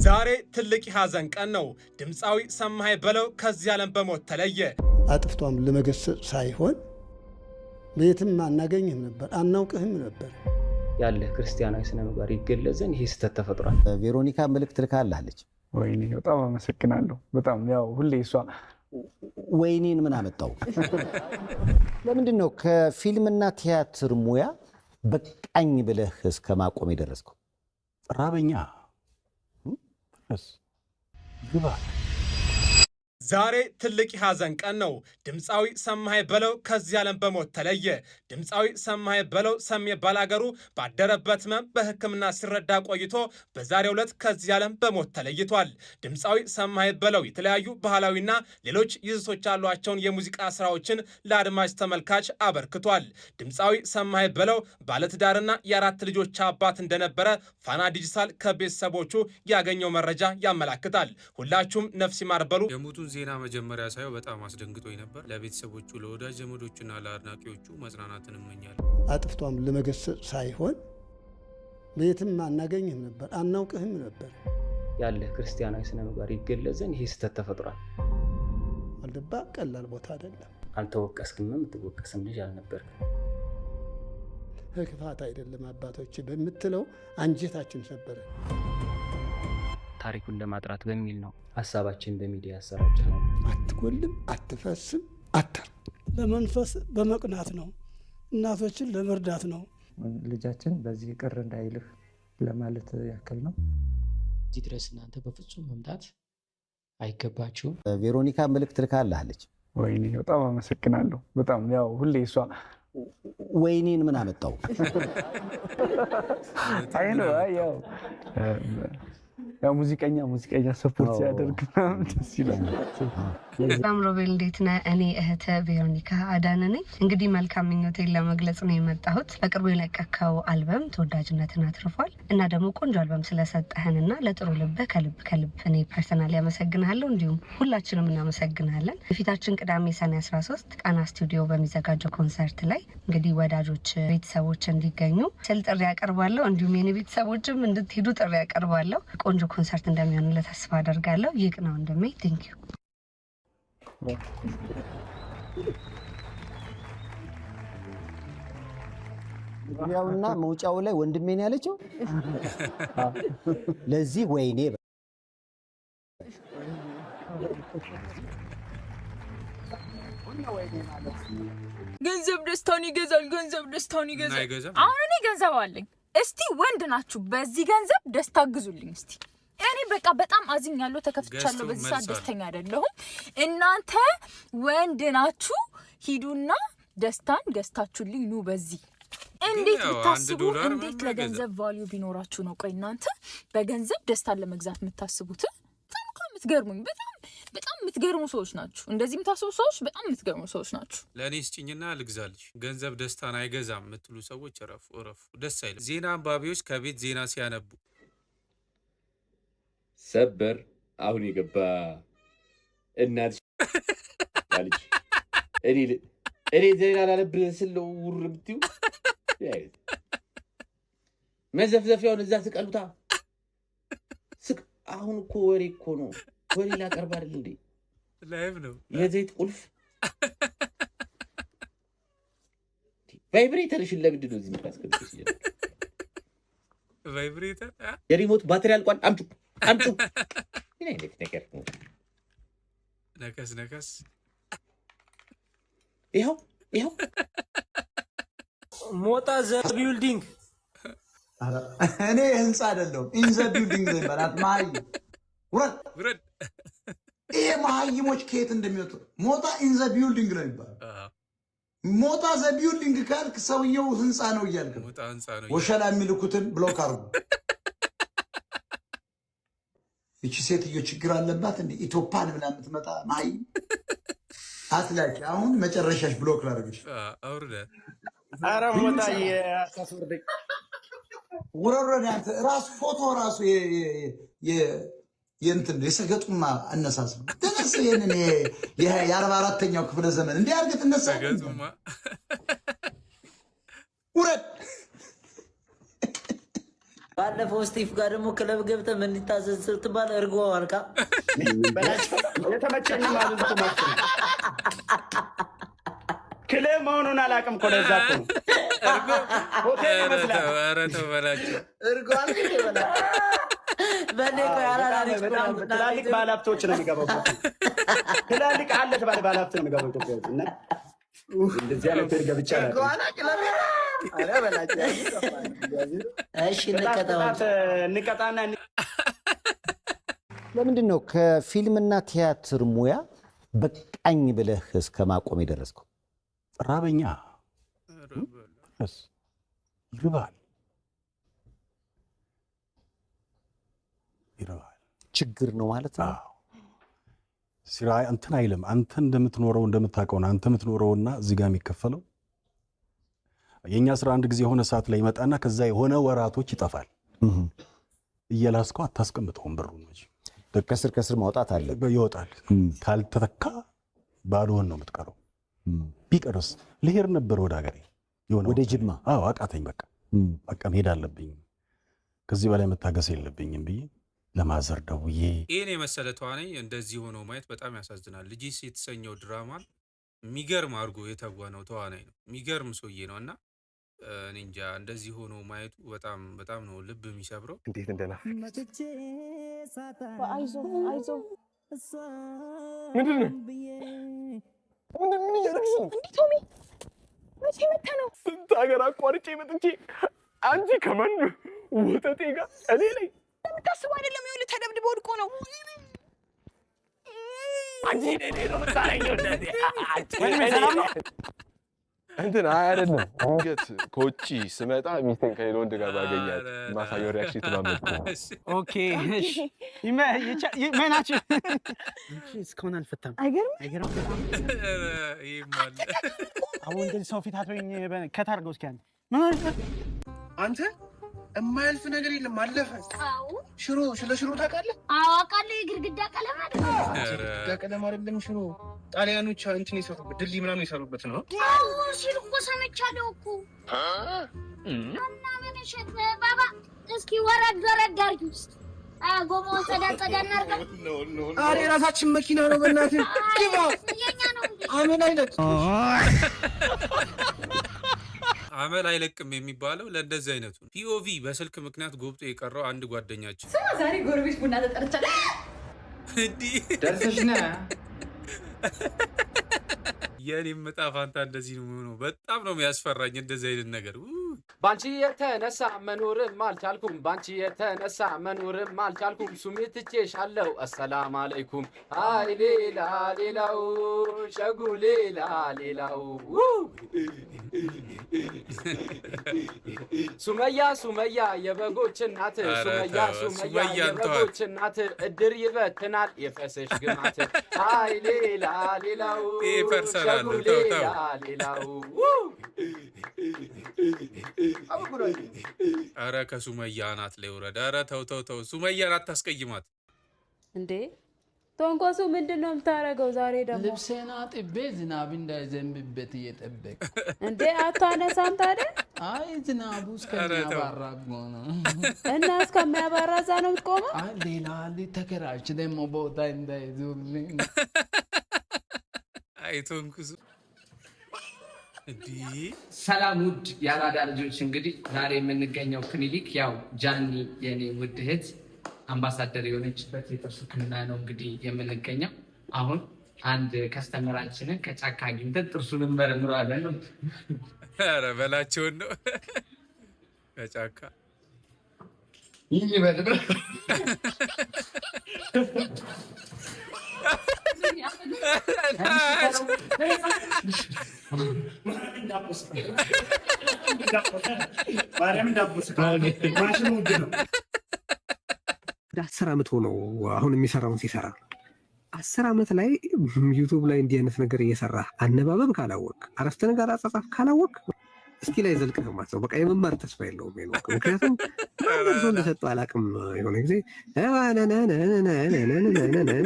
ዛሬ ትልቅ ሐዘን ቀን ነው። ድምፃዊ ሰማኸኝ በለው ከዚህ ዓለም በሞት ተለየ። አጥፍቷም ለመገሰጽ ሳይሆን ቤትም አናገኝም ነበር፣ አናውቅህም ነበር። ያለ ክርስቲያናዊ ስነ ምግባር ይገለጽን ይሄ ስተት ተፈጥሯል። ቬሮኒካ መልእክት ልካለች። ወይኔ በጣም አመሰግናለሁ። በጣም ያው ሁሌ እሷ ወይኔን ምን አመጣው? ለምንድን ነው ከፊልምና ቲያትር ሙያ በቃኝ ብለህ እስከ ማቆም የደረስከው? ራበኛ ግባ። ዛሬ ትልቅ ሐዘን ቀን ነው። ድምፃዊ ሰማኸኝ በለው ከዚህ ዓለም በሞት ተለየ። ድምፃዊ ሰማኸኝ በለው ሰሜ ባላገሩ ባደረበት ሕመም በሕክምና ሲረዳ ቆይቶ በዛሬው ዕለት ከዚህ ዓለም በሞት ተለይቷል። ድምፃዊ ሰማኸኝ በለው የተለያዩ ባህላዊና ሌሎች ይዘቶች ያሏቸውን የሙዚቃ ስራዎችን ለአድማጭ ተመልካች አበርክቷል። ድምፃዊ ሰማኸኝ በለው ባለትዳርና የአራት ልጆች አባት እንደነበረ ፋና ዲጂታል ከቤተሰቦቹ ያገኘው መረጃ ያመላክታል። ሁላችሁም ነፍስ ይማር በሉ። ዜና መጀመሪያ ሳየው በጣም አስደንግጦኝ ነበር። ለቤተሰቦቹ፣ ለወዳጅ ዘመዶቹና ለአድናቂዎቹ መጽናናትን እመኛለሁ። አጥፍቷም ለመገሰጽ ሳይሆን ቤትም አናገኝም ነበር፣ አናውቅህም ነበር። ያለ ክርስቲያናዊ ስነ ምግባር ይገለጽን ይሄ ስተት ተፈጥሯል። ዋልድባ ቀላል ቦታ አይደለም። አልተወቀስክም፣ የምትወቀስም ልጅ አልነበርክም። ክፋት አይደለም አባቶች በምትለው አንጀታችን ሰበረ። ታሪኩን ለማጥራት በሚል ነው ሀሳባችን በሚዲያ ያሰራጭ ነው። አትጎልም፣ አትፈስም፣ አታር በመንፈስ በመቅናት ነው፣ እናቶችን ለመርዳት ነው። ልጃችን በዚህ ቅር እንዳይልህ ለማለት ያክል ነው። እዚህ ድረስ እናንተ በፍጹም መምጣት አይገባችሁም። ቬሮኒካ መልእክት ልካለች። ወይኔ በጣም አመሰግናለሁ። በጣም ያው ሁሌ እሷ ወይኔን ምን አመጣው? አይ ነው ያው ሙዚቀኛ ሰፖርት ሲያደርግ ደስ ይላል። ሰላም ሮቤል፣ እንዴት ነህ? እኔ እህተ ቬሮኒካ አዳነ ነኝ። እንግዲህ መልካም ምኞቴን ለመግለጽ ነው የመጣሁት። በቅርቡ የለቀከው አልበም ተወዳጅነትን አትርፏል እና ደግሞ ቆንጆ አልበም ስለሰጠህንና ለጥሩ ልብህ ከልብ እኔ ፐርሰናሊ አመሰግናለሁ። እንዲሁም ሁላችንም እናመሰግናለን። የፊታችን ቅዳሜ ሰኔ 13 ቃና ስቱዲዮ በሚዘጋጀው ኮንሰርት ላይ እንግዲህ ወዳጆች፣ ቤተሰቦች እንዲገኙ ስል ጥሪ ያቀርባለሁ። እንዲሁም የኔ ቤተሰቦችም እንድትሄዱ ጥሪ ያቀርባለሁ። ቆንጆ ኮንሰርት እንደሚሆንለት ተስፋ አደርጋለሁ። ይቅናው እንደሜ ቴንክ ዩ። ያውና መውጫው ላይ ወንድሜን ያለችው ለዚህ ወይኔ ገንዘብ ደስታውን ይገዛል። ገንዘብ ደስታውን ይገዛል። አሁን እኔ ገንዘብ አለኝ። እስቲ ወንድ ናችሁ፣ በዚህ ገንዘብ ደስታ ግዙልኝ እስቲ። እኔ በቃ በጣም አዝኛለሁ፣ ተከፍቻለሁ። በዚህ ሰዓት ደስተኛ አይደለሁም። እናንተ ወንድ ናችሁ፣ ሂዱና ደስታን ገዝታችሁልኝ ኑ። በዚህ እንዴት ብታስቡ፣ እንዴት ለገንዘብ ቫልዩ ቢኖራችሁ ነው? ቆይ እናንተ በገንዘብ ደስታን ለመግዛት የምታስቡት? በጣም እኮ የምትገርሙኝ፣ በጣም የምትገርሙ ሰዎች ናችሁ። እንደዚህ የምታስቡ ሰዎች በጣም የምትገርሙ ሰዎች ናችሁ። ለእኔ ስጭኝና ልግዛልሽ። ገንዘብ ደስታን አይገዛም የምትሉ ሰዎች እረፉ። ደስ አይልም። ዜና አንባቢዎች ከቤት ዜና ሲያነቡ ሰበር አሁን የገባ እናት ልጅ እኔ ዜና ላነብ ስለው ውር ብትዩ መዘፍዘፊያውን እዛ ስቀሉታ አሁን እኮ ወሬ እኮ ነው። ወሬ ላቀርብ አይደል እንዴ? ላይቭ ነው። የዘይት ቁልፍ ቫይብሬተርሽን ለምንድን ነው እዚህ የምታስቀምጪው? ቫይብሬተር የሪሞት ባትሪ አልቋል። አምጡ። ምን አይነት ነገር ነው? ነከስ ይኸው ሞጣ ዘ ቢልዲንግ። እኔ ህንፃ አይደለሁም፣ ኢን ዘ ቢልዲንግ ነው ይባላል። ማይ ውረድ። ይሄ መሀይሞች ከየት እንደሚወጡ ሞጣ ኢን ዘ ቢልዲንግ ነው ይባላል። ሞጣ ዘ ቢልዲንግ ካልክ ሰውየው ህንፃ ነው እያልክ ነው። ወሸላ የሚልኩትን ብሎክ አርጉ። እቺ ሴትዮ ችግር አለባት እንዴ? ኢትዮፓን ብላ የምትመጣ መሀይም አትላቂ። አሁን መጨረሻሽ ብሎክ ላደርግሽ። አውርደ ኧረ ሞጣ ያሳፍርልኝ። ውረረን ያንተ ራሱ ፎቶ ራሱ የእንትን የሰገጡማ አነሳስ ነው። ተነስ ይሄንን የ44ኛው ክፍለ ዘመን እንዲህ አድርገህ ትነሳለህ። ውረድ ባለፈው ስቲፍ ጋር ደግሞ ክለብ ገብተህ ምን ሊታዘዝ ስትባል እርጎ አልካ የተመቸኝ ማለት ነው። ክለብ መሆኑን አላውቅም እኮ ለዛ እኮ ነው። ሆቴል ይመስላል። ኧረ ተው በላቸው። እርጎ አልክ ይበላል። ትላልቅ ባለሀብቶች ነው የሚገባው። ትላልቅ አለ ተባለ ባለሀብት ነው የሚገባው ኢትዮጵያ ውስጥ እና እንደዚህ አይነት ሆቴል ገብቼ እንቀጣና ለምንድን ነው ከፊልምና ቲያትር ሙያ በቃኝ ብለህ እስከ ማቆም የደረስከው? ራበኛ ይርባል ችግር ነው ማለት ነው። ሲራ እንትን አይልም። አንተ እንደምትኖረው እንደምታውቀው ነው አንተ የምትኖረውና እዚህ ጋር የሚከፈለው የኛ ስራ አንድ ጊዜ የሆነ ሰዓት ላይ ይመጣና ከዛ የሆነ ወራቶች ይጠፋል። እየላስከው አታስቀምጠውም ብሩ ነው እንጂ ከስር ማውጣት አለ ይወጣል። ካልተተካ ባዶን ነው የምትቀረው። ቢቀርስ ልሄድ ነበር ወደ ሀገሬ የሆነ ወደ ጅማ። አቃተኝ። በቃ መሄድ አለብኝ ከዚህ በላይ መታገስ የለብኝም ብዬ ለማዘር ደውዬ ይሄን የመሰለ ተዋናይ እንደዚህ ሆኖ ማየት በጣም ያሳዝናል። ልጅስ የተሰኘው ድራማን የሚገርም አድርጎ የተወነው ተዋናይ ነው። የሚገርም ሰውዬ ነው እና እኔ እንጃ እንደዚህ ሆኖ ማየቱ በጣም ነው ልብ የሚሰብረው። እንዴት እንደናፈቀኝ አይዞ ምንድን ነው ምን እያደረግሽ ነው? እንዴ ቶሚ መቼ መተህ ነው? ስንት ሀገር አቋርጬ መጥቼ አንቺ ከማን ወጠጤ ጋር እኔ ላይ እንደምታስበው አይደለም። ይኸውልህ ተደብድቦ ወድቆ ነው። አንቺ እኔ ነው የምታረጊው እንደዚህ እንትን አይደለም። ድንገት ከውጭ ስመጣ ሚስቴን ከሌላ ወንድ ጋር ባገኛት ማሳየው ሪያክሽን ተማመጥኩ። ኦኬ እሺ ይመናችሁ እስካሁን አልፈታም። አይገርም ይማል አሁን እንደዚህ ሰው ፊት አትበይኝ። ከታርገው እስኪ አንተ የማያልፍ ነገር የለም። አለፈ። ሽሮ ስለ ሽሮ ታውቃለህ? አውቃለሁ። የግድግዳ ቀለም አይደለም። ግድግዳ ቀለም አይደለም ሽሮ። ጣሊያኖች እንትን የሰሩበት ድልድይ ምናምን የሰሩበት ነው። አዎ ሲል እኮ ሰምቻለሁ እኮ። እና ምን እሸት ባባ እስኪ ወረድ አድርጊ ውስጥ ጎማውን ጸዳ እናድርገው። ኧረ የራሳችን መኪና ነው። በእናትህ ግባ። የእኛ ነው እንዴ? አመል አይነት አመል አይለቅም የሚባለው ለእንደዚህ አይነቱ ፒኦቪ በስልክ ምክንያት ጎብጦ የቀረው አንድ ጓደኛችን ስማ ዛሬ ጎረቤት ቡና ተጠርቻለሁ። እንዲህ ደርሰሽ ነህ? የኔም ዕጣ ፋንታ እንደዚህ ነው የሚሆነው። በጣም ነው የሚያስፈራኝ እንደዚህ አይነት ነገር። ባንቺ የተነሳ መኖርም አልቻልኩም፣ ባንቺ የተነሳ መኖርም አልቻልኩም። ሱሜት ትቼሻለሁ። አሰላም አለይኩም። አይ ሌላ ሌላው ሸጉ ሌላ ሌላው ሱመያ የበጎች እናት ሱመያ የበጎች እናት እድር ይበትናል የፈሰሽ ግማት። አይ ሌላ ሌላው ሸጉ ሌላ ሌላው አረ ከሱመያ አናት ላይ ወረደ። አረ ተው ሱመያን አታስቀይማት እንዴ። ቶንኮሱ ምንድን ነው የምታደርገው ዛሬ? ደግሞ ልብሴን አጥቤ ዝናብ እንዳይዘንብበት እየጠበቅ እንዴ። አታነሳም ታዲያ? አይ ዝናቡ እስከሚያባራ ነው። እና እስከሚያባራ እዛ ነው የምትቆመው? አይ ሌላ ተከራች ደግሞ ቦታ እንዳይዙልኝ። አይ ቶንኮሱ ሰላም ውድ የአራዳ ልጆች፣ እንግዲህ ዛሬ የምንገኘው ክሊኒክ ያው ጃኒ የኔ ውድ እህት አምባሳደር የሆነችበት የጥርስ ሕክምና ነው እንግዲህ የምንገኘው። አሁን አንድ ከስተመራችንን ከጫካ አግኝተን ጥርሱን እንመረምራለን። ኧረ በላቸውን ነው ከጫካ ይህ ይበል ወደ 10 ዓመት ሆነው አሁን የሚሰራውን ሲሰራ 10 ዓመት ላይ ዩቱብ ላይ እንዲህ አይነት ነገር እየሰራ አነባበብ ካላወቅ፣ አረፍተ ነገር አጻጻፍ ካላወቅ እስኪ ላይ ዘልቅ ነው ማለት ነው። በቃ የመማር ተስፋ የለውም ነው። ምክንያቱም እርሶ እንደሰጠው አላውቅም። የሆነ ጊዜ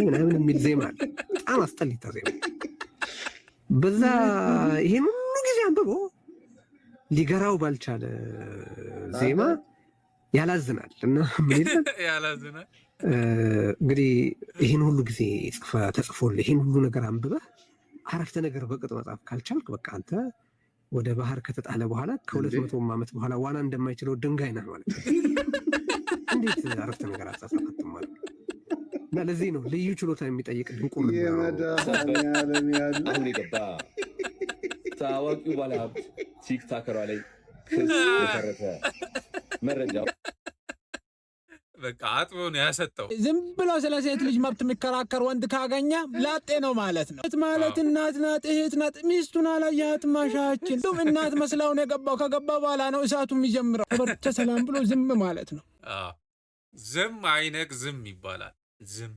ምናምን የሚል ዜማ አለ፣ በጣም አስጠሊታ ዜማ። በዛ ይሄን ሁሉ ጊዜ አንብቦ ሊገራው ባልቻለ ዜማ ያላዝናል እና ምን ይላል ያላዝናል። እንግዲህ ይህን ሁሉ ጊዜ ተጽፎልህ ይህን ሁሉ ነገር አንብበህ አረፍተ ነገር በቅጥ መጻፍ ካልቻልክ በቃ አንተ ወደ ባህር ከተጣለ በኋላ ከ200 ዓመት በኋላ ዋና እንደማይችለው ድንጋይ ነህ ማለት ነው። እንዴት አረፍተ ነገር አጻጻፋትም ማለት እና ለዚህ ነው ልዩ ችሎታ የሚጠይቅ ድንቁር አሁን የገባ ታዋቂው ባለሀብት ቲክቶከሯ ላይ ክስ የመሰረተ መረጃው በቃ አጥቦ ነው ያሰጠው። ዝም ብሎ ስለ ሴት ልጅ መብት የሚከራከር ወንድ ካገኘ ላጤ ነው ማለት ነው። ማለት እናት ናት፣ እህት ናት። ሚስቱን አላየሃትም? ማሻችን እናት መስላውን የገባው ከገባ በኋላ ነው እሳቱ የሚጀምረው። በርተ ሰላም ብሎ ዝም ማለት ነው። ዝም አይነቅ ዝም ይባላል። ዝም